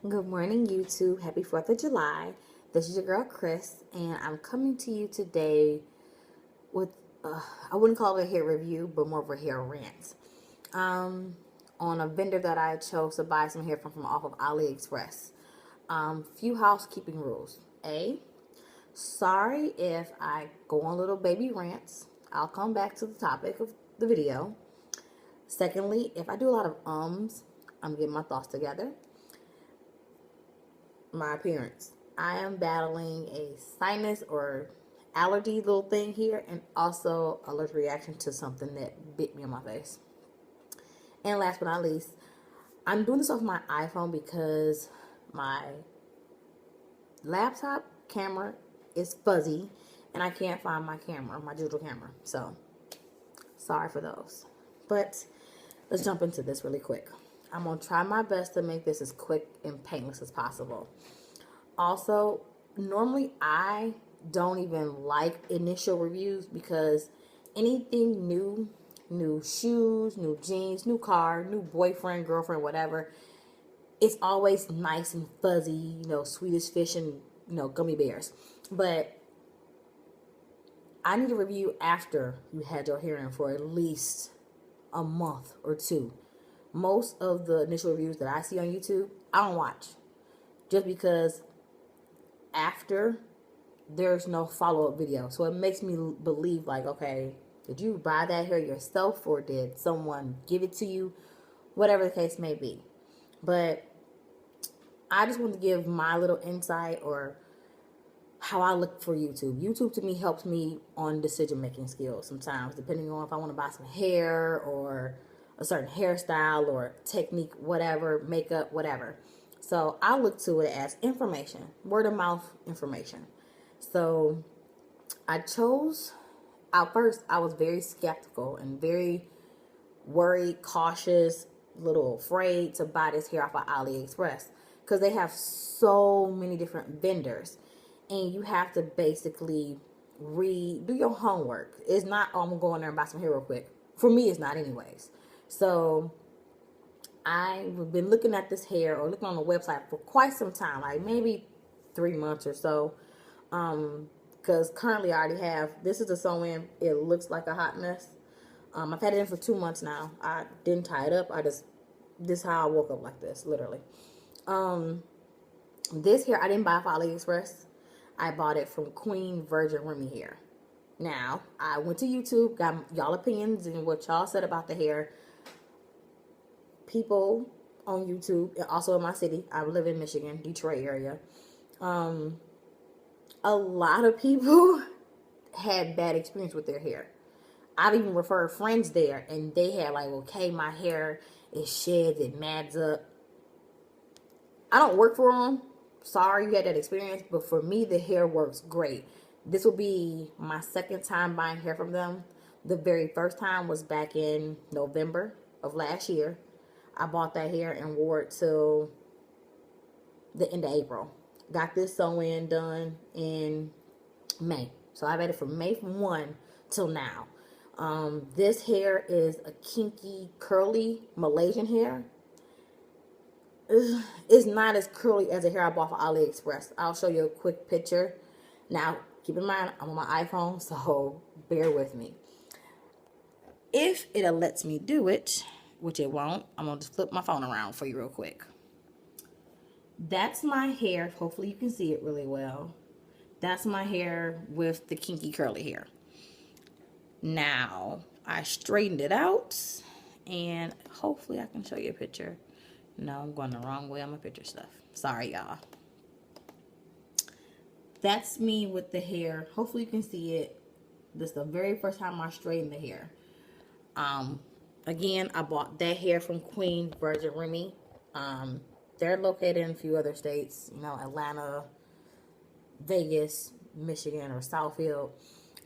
Good morning, YouTube. Happy 4th of July. This is your girl, Chris, and I'm coming to you today with, I wouldn't call it a hair review, but more of a hair rant. On a vendor that I chose to buy some hair from off of Aliexpress. Few housekeeping rules. A, sorry if I go on little baby rants. I'll come back to the topic of the video. Secondly, if I do a lot of I'm getting my thoughts together. My appearance. I am battling a sinus or allergy little thing here, and also allergic reaction to something that bit me on my face. And last but not least, I'm doing this off my iPhone because my laptop camera is fuzzy and I can't find my camera, my digital camera. So, sorry for those. But let's jump into this really quick. I'm going to try my best to make this as quick and painless as possible. Also, normally I don't even like initial reviews because anything new shoes, new jeans, new car, new boyfriend, girlfriend, whatever, it's always nice and fuzzy, Swedish fish and, gummy bears. But I need a review after you had your hair in for at least a month or two. Most of the initial reviews that I see on YouTube, I don't watch. Just because after, there's no follow-up video. So it makes me believe like, okay, did you buy that hair yourself or did someone give it to you? Whatever the case may be. But I just want to give my little insight or how I look for YouTube. YouTube to me helps me on decision-making skills sometimes, depending on if I want to buy some hair or a certain hairstyle or technique, whatever, makeup, whatever. So I look to it as information, word of mouth information. So at first I was very skeptical and very worried, cautious, little afraid to buy this hair off of AliExpress because they have so many different vendors and you have to basically do your homework. It's not, oh, I'm going to go in there and buy some hair real quick. For me, it's not anyways. So I've been looking at this hair or looking on the website for quite some time, like maybe 3 months or so. Because currently I already have, this is the sew-in. It looks like a hot mess. I've had it in for 2 months now. I didn't tie it up. This is how I woke up like this, literally. This hair I didn't buy off AliExpress. I bought it from Queen Virgin Remy Hair. Now, I went to YouTube, got y'all opinions and what y'all said about the hair. People on YouTube, and also in my city, I live in Michigan, Detroit area. A lot of people had bad experience with their hair. I've even referred friends there, and they had like, okay, my hair is sheds, it mads up. I don't work for them. Sorry you had that experience, but for me, the hair works great. This will be my second time buying hair from them. The very first time was back in November of last year. I bought that hair and wore it till the end of April. Got this sew-in done in May. So I've had it from May 1 till now. This hair is a kinky, curly Malaysian hair. It's not as curly as the hair I bought from AliExpress. I'll show you a quick picture. Now, keep in mind, I'm on my iPhone, so bear with me. If it lets me do it, which it won't, I'm going to just flip my phone around for you real quick. That's my hair. Hopefully you can see it really well. That's my hair with the kinky curly hair. Now, I straightened it out, and hopefully I can show you a picture. No, I'm going the wrong way on my picture stuff. Sorry, y'all. That's me with the hair. Hopefully you can see it. This is the very first time I straightened the hair. Again, I bought that hair from Queen Virgin Remy. They're located in a few other states, Atlanta, Vegas, Michigan, or Southfield.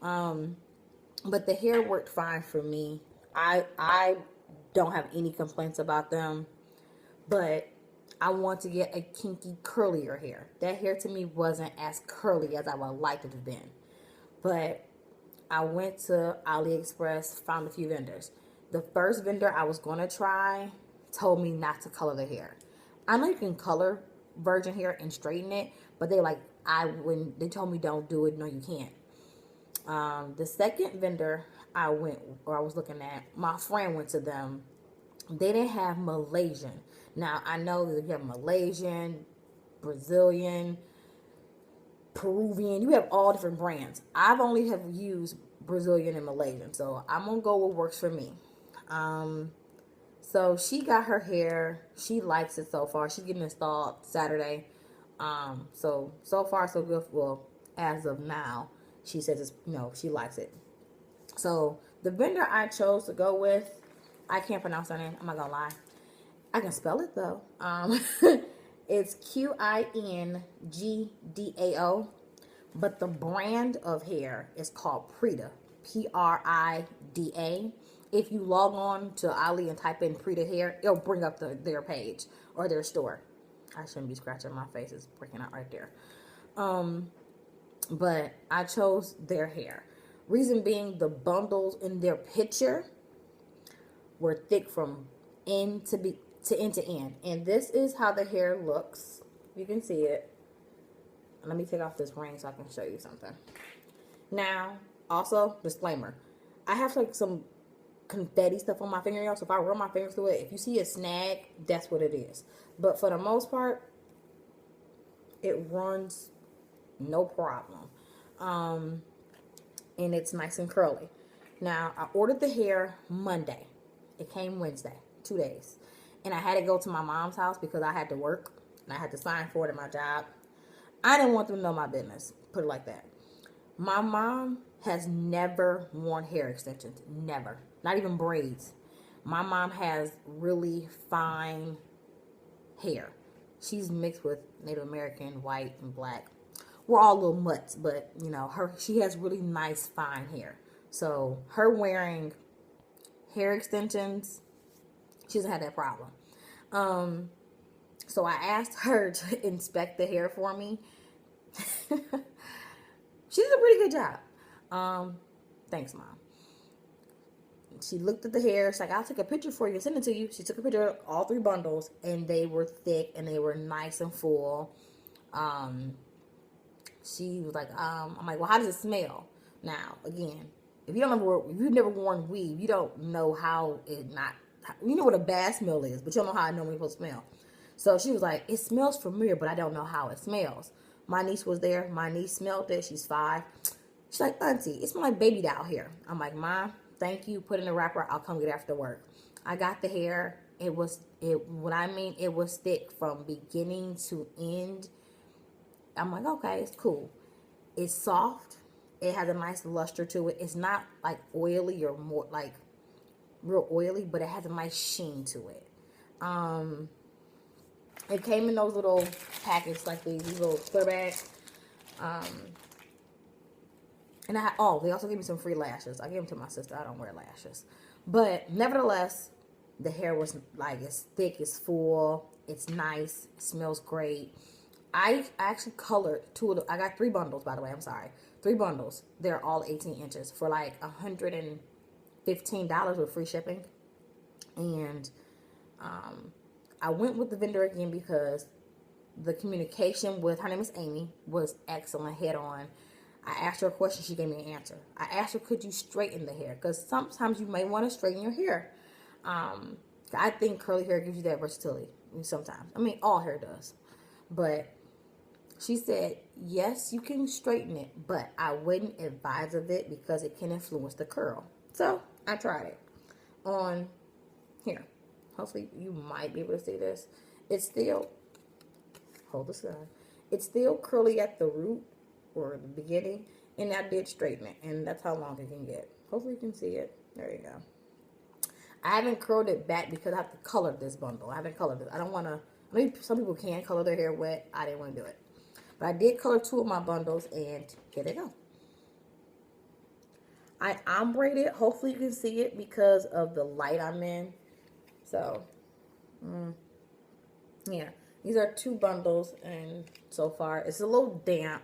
But the hair worked fine for me. I don't have any complaints about them. But I want to get a kinky, curlier hair. That hair to me wasn't as curly as I would like it to have been. But I went to AliExpress, found a few vendors. The first vendor I was going to try told me not to color the hair. I know you can color virgin hair and straighten it. But they like, when they told me don't do it, no, you can't. The second vendor I was looking at, my friend went to them. They didn't have Malaysian. Now, I know that you have Malaysian, Brazilian, Peruvian. You have all different brands. I've only have used Brazilian and Malaysian. So, I'm going to go with what works for me. So, she got her hair. She likes it so far. She's getting installed Saturday. So far, so good. Well, as of now, she says it's, she likes it. So, the vendor I chose to go with, I can't pronounce her name. I'm not gonna lie. I can spell it though. It's Qingdao, but the brand of hair is called Prida. Prida. If you log on to Ali and type in Prida hair, it'll bring up their page or their store. I shouldn't be scratching my face. It's breaking out right there. But I chose their hair. Reason being, the bundles in their picture were thick from end to end. And this is how the hair looks. You can see it. Let me take off this ring so I can show you something. Now, also, disclaimer. I have like some confetti stuff on my fingernails. So if I run my fingers through it, if you see a snag, that's what it is. But for the most part, it runs no problem. And it's nice and curly. Now, I ordered the hair Monday. It came Wednesday, 2 days. And I had to go to my mom's house because I had to work. And I had to sign for it at my job. I didn't want them to know my business. Put it like that. My mom has never worn hair extensions. Never. Not even braids. My mom has really fine hair. She's mixed with Native American, white, and black. We're all little mutts, but she has really nice fine hair. So her wearing hair extensions, she doesn't have that problem. So I asked her to inspect the hair for me. She did a pretty good job. Thanks, Mom. She looked at the hair. She's like, I'll take a picture for you and send it to you. She took a picture of all 3 bundles, and they were thick and they were nice and full. She was like, I'm like, well, how does it smell? Now, again, if you've never worn weave, you don't know how you know what a bad smell is, but you don't know how it normally supposed to smell. So she was like, it smells familiar, but I don't know how it smells. My niece was there. My niece smelled it. She's 5. She's like, Auntie, it smells like baby doll hair. I'm like, Mom, thank you. Put it in a wrapper. I'll come get it after work. I got the hair. It was thick from beginning to end. I'm like, okay, it's cool. It's soft. It has a nice luster to it. It's not like oily or more like real oily, but it has a nice sheen to it. It came in those little packets like these little clear bags. And they also gave me some free lashes. I gave them to my sister. I don't wear lashes. But nevertheless, the hair was like, it's thick, it's full, it's nice, it smells great. I actually colored 2 of them. I got 3 bundles, by the way. I'm sorry. 3 bundles. They're all 18 inches for like $115 with free shipping. And I went with the vendor again because the communication with, her name is Amy, was excellent, head on. I asked her a question. She gave me an answer. I asked her, could you straighten the hair? Because sometimes you may want to straighten your hair. I think curly hair gives you that versatility. Sometimes. I mean, all hair does. But she said, yes, you can straighten it, but I wouldn't advise of it because it can influence the curl. So I tried it on here. Hopefully you might be able to see this. It's still, hold the side. It's still curly at the root or the beginning, and I did straighten it, and that's how long it can get. Hopefully you can see it. There you go. I haven't curled it back because I have to color this bundle. I haven't colored it. I don't want to. I mean, some people can color their hair wet. I didn't want to do it. But I did color 2 of my bundles, and here they go. I ombre it. Hopefully you can see it because of the light I'm in. So, yeah. These are 2 bundles, and so far it's a little damp.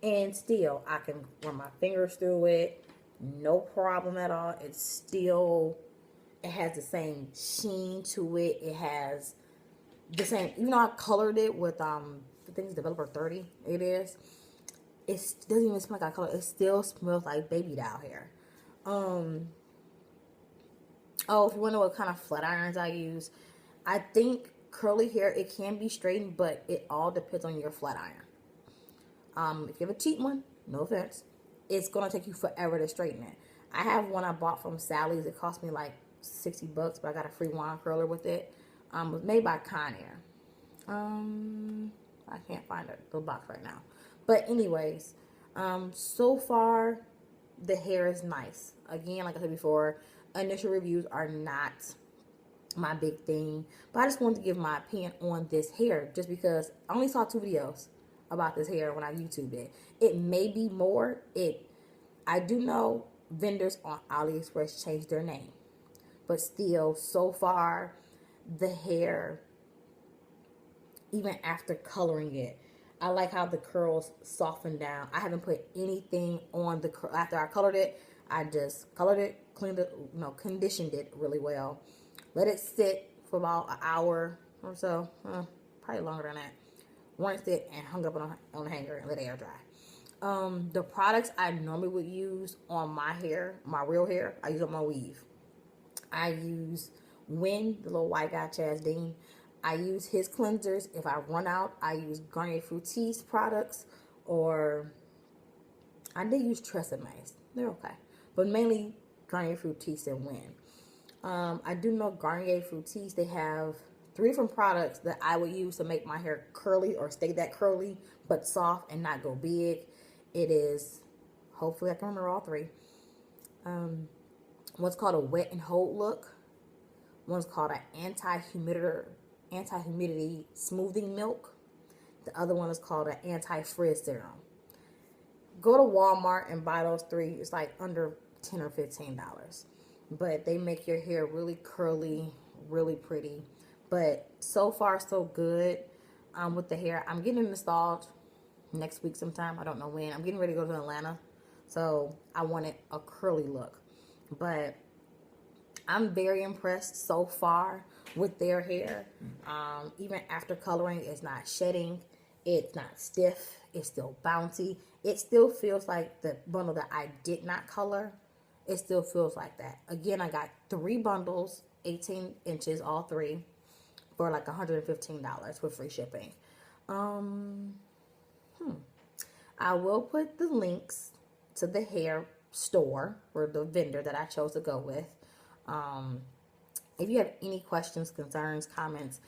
And still, I can run my fingers through it. No problem at all. It has the same sheen to it. It has the same, even though I colored it with I think it's developer 30, it doesn't even smell like I colored it. It still smells like baby doll hair. Oh, if you wonder what kind of flat irons I use, I think curly hair, it can be straightened, but it all depends on your flat iron. If you have a cheap one, no offense, it's gonna take you forever to straighten it. I have one I bought from Sally's. It cost me like $60, but I got a free wand curler with it. It was made by Conair. I can't find the box right now. But anyways, so far the hair is nice. Again, like I said before, initial reviews are not my big thing, but I just wanted to give my opinion on this hair just because I only saw 2 videos about this hair when I YouTubed it. It may be more. I do know vendors on Aliexpress changed their name, but still, so far the hair, even after coloring it, I like how the curls soften down. I haven't put anything on the curl after I colored it. I just colored it, cleaned it, conditioned it really well. Let it sit for about an hour or so, probably longer than that. Rinsed it and hung up on a hanger and let it air dry. The products I normally would use on my hair, my real hair, I use on my weave. I use Win, the little white guy, Chaz Dean. I use his cleansers. If I run out, I use Garnier Fructis products, or I did use Tresemme. They're okay, but mainly Garnier Fructis and Win. I do know Garnier Fructis, they have 3 different products that I would use to make my hair curly or stay that curly but soft and not go big. It is, hopefully I can remember all 3. One's called a wet and hold look. One's called an anti-humidity smoothing milk. The other one is called an anti-frizz serum. Go to Walmart and buy those 3. It's like under $10 or $15. But they make your hair really curly, really pretty. But so far, so good with the hair. I'm getting it installed next week sometime. I don't know when. I'm getting ready to go to Atlanta. So I wanted a curly look. But I'm very impressed so far with their hair. Even after coloring, it's not shedding. It's not stiff. It's still bouncy. It still feels like the bundle that I did not color. It still feels like that. Again, I got 3 bundles, 18 inches, all 3, for like $115 with free shipping. I will put the links to the hair store or the vendor that I chose to go with. If you have any questions, concerns, comments,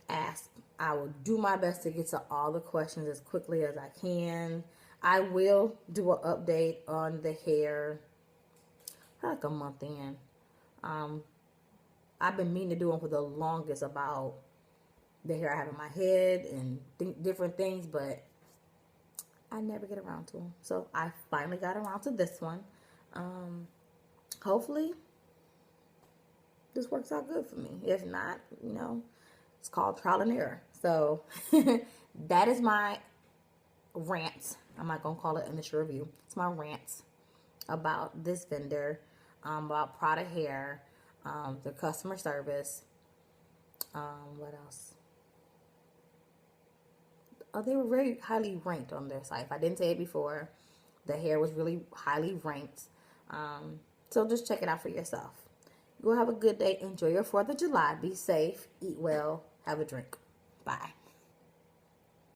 ask. I will do my best to get to all the questions as quickly as I can. I will do an update on the hair like a month in. I've been meaning to do one for the longest about the hair I have in my head and different things, but I never get around to them. So I finally got around to this one. Hopefully this works out good for me. If not, it's called trial and error. So that is my rant. I'm not going to call it initial review. It's my rant about this vendor, about Prida hair, the customer service. What else? They were very highly ranked on their site. If I didn't say it before, the hair was really highly ranked. So just check it out for yourself. You will have a good day. Enjoy your 4th of July. Be safe. Eat well. Have a drink. Bye.